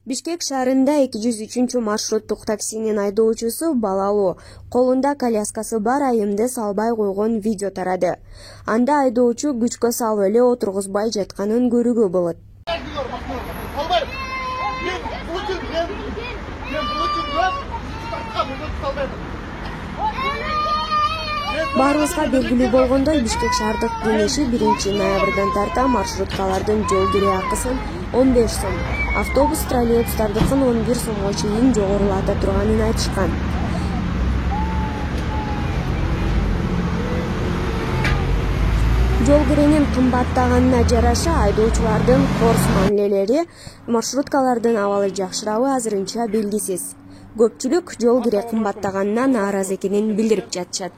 Бишкек шаарында 203-маршруттук таксинин айдоочусу балалуу, колунда коляскасы бар айымды салбай койгон видео тарады. Анда айдоочу күчкө салып эле отургузбай жатканын көрүүгө болот. Баарыбызга белгилүү болгондой, Бишкек шаардык кеңеши 1-ноябрдан тарта маршруткалардын жол кире акысын 15 сом, автобус троллейбустардыкын 11 сомго чейин жогорулата турганын айтышкан. Жол киренин кымбаттаганына жараша айдоочулардын корс мамилелери, маршруткалардын абалы жакшырабы азырынча белгисиз. Көпчүлүк жол кире кымбаттаганына нааразы экенин билдирип жатышат.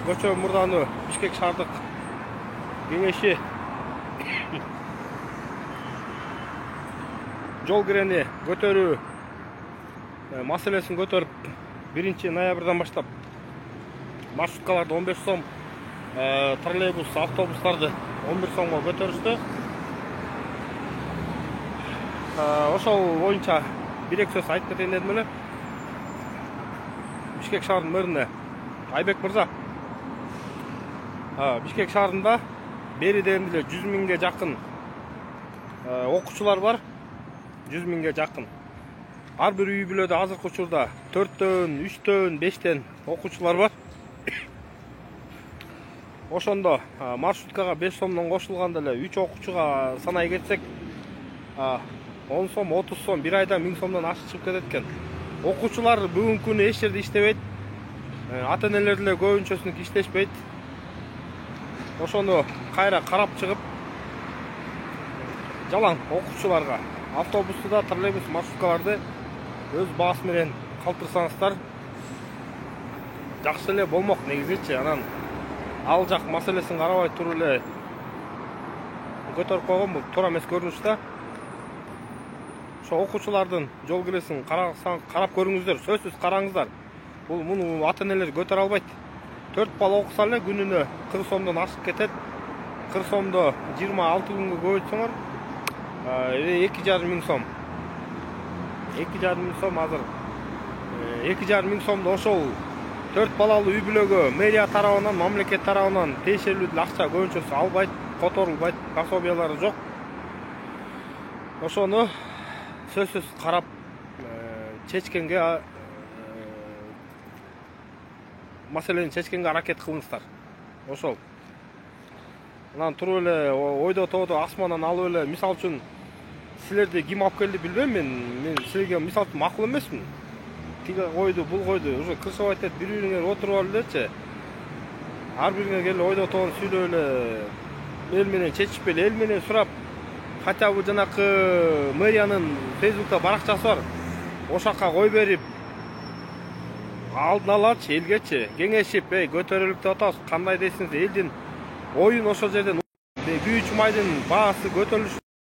Көчө мурданы Бишкек шаардык кеңеши жол кирени көтөрүү маселесин көтөрүп 1-ноябрдан баштап маршруткаларды 15 сом, троллейбус, автобустарды 11 сомго көтөрүштү. Ошол боюнча бир сөз айтып кетейин дедим эле. Бишкек шаарынын мэріне Айбек мырза, Бишкек шаарында бериден эле 100 миңге жакын окуучулар бар. 100 миңге жакын. Ар бир үй бүлөдө азыркы учурда 4төн, 3төн, 5тен окуучулар бар. Ошондо маршруткага 5 сомдон кошулганда эле 3 окуучуга санай кетсек, 10 сом, 30 сом, бир айда 1000 сомдон ашык чыгып кетет экен. Окуучулар бүгүнкү күнү эч жерде иштебейт. Ата-энелер деле көбүнчөсүнүкү иштешпейт. Ошону кайра карап чыгып, жалаң окуучуларга автобусту да, троллейбус, маршруткаларды өз баасы менен калтырсаңыздар жакшы эле болмок негизичи. Анан ал жак маселесин карабай туруп эле көтөрүп койгон бул туура эмес көрүнүш да. Ошо окуучулардын жол киресин карап көрүңүздөр, сөзсүз караңыздар. Бул муну ата-энелер көтөрө албайт. 4 бала окуса эле күнүнө 40 сомдон ашып кетет. 40 сомдо 26 күнгө көбөйтсөңөр 2,5 миң сом. 2,5 миң сом азыр. 2,5 миң сомдо ошол 4 балалуу үй бүлөгө мэрия тарабынан, мамлекет тарабынан тиешелүү акча көбүнчөсү албайт, которулбайт, пособиялары жок. Ошону сөзсүз карап чечкенге, маселени чечкенге аракет кылыңыздар. Ошол. Анан туруп эле ойдо тоодо асмандан алып эле, мисал үчүн силерди ким алып келди билбейм мен силерге мисал үчүн макул эмесмин. Тиги койду, бул койду, уже кырсып айтат, бири-бириңер отуруп алып элечи. Ар бириңер келип ойдо тоодо сүйлөп эле, эл менен чечишпей эле, эл менен сурап, хотя бы жанакы мэриянын Facebook'та баракчасы бар. Ошакка кой берип, алдын алачы, элгечи кеңешип, көтөрүлүп деп атабыз, кандай дейсиңиз, элдин оюн ошол жерден 3 майдын баасы көтөрүлүш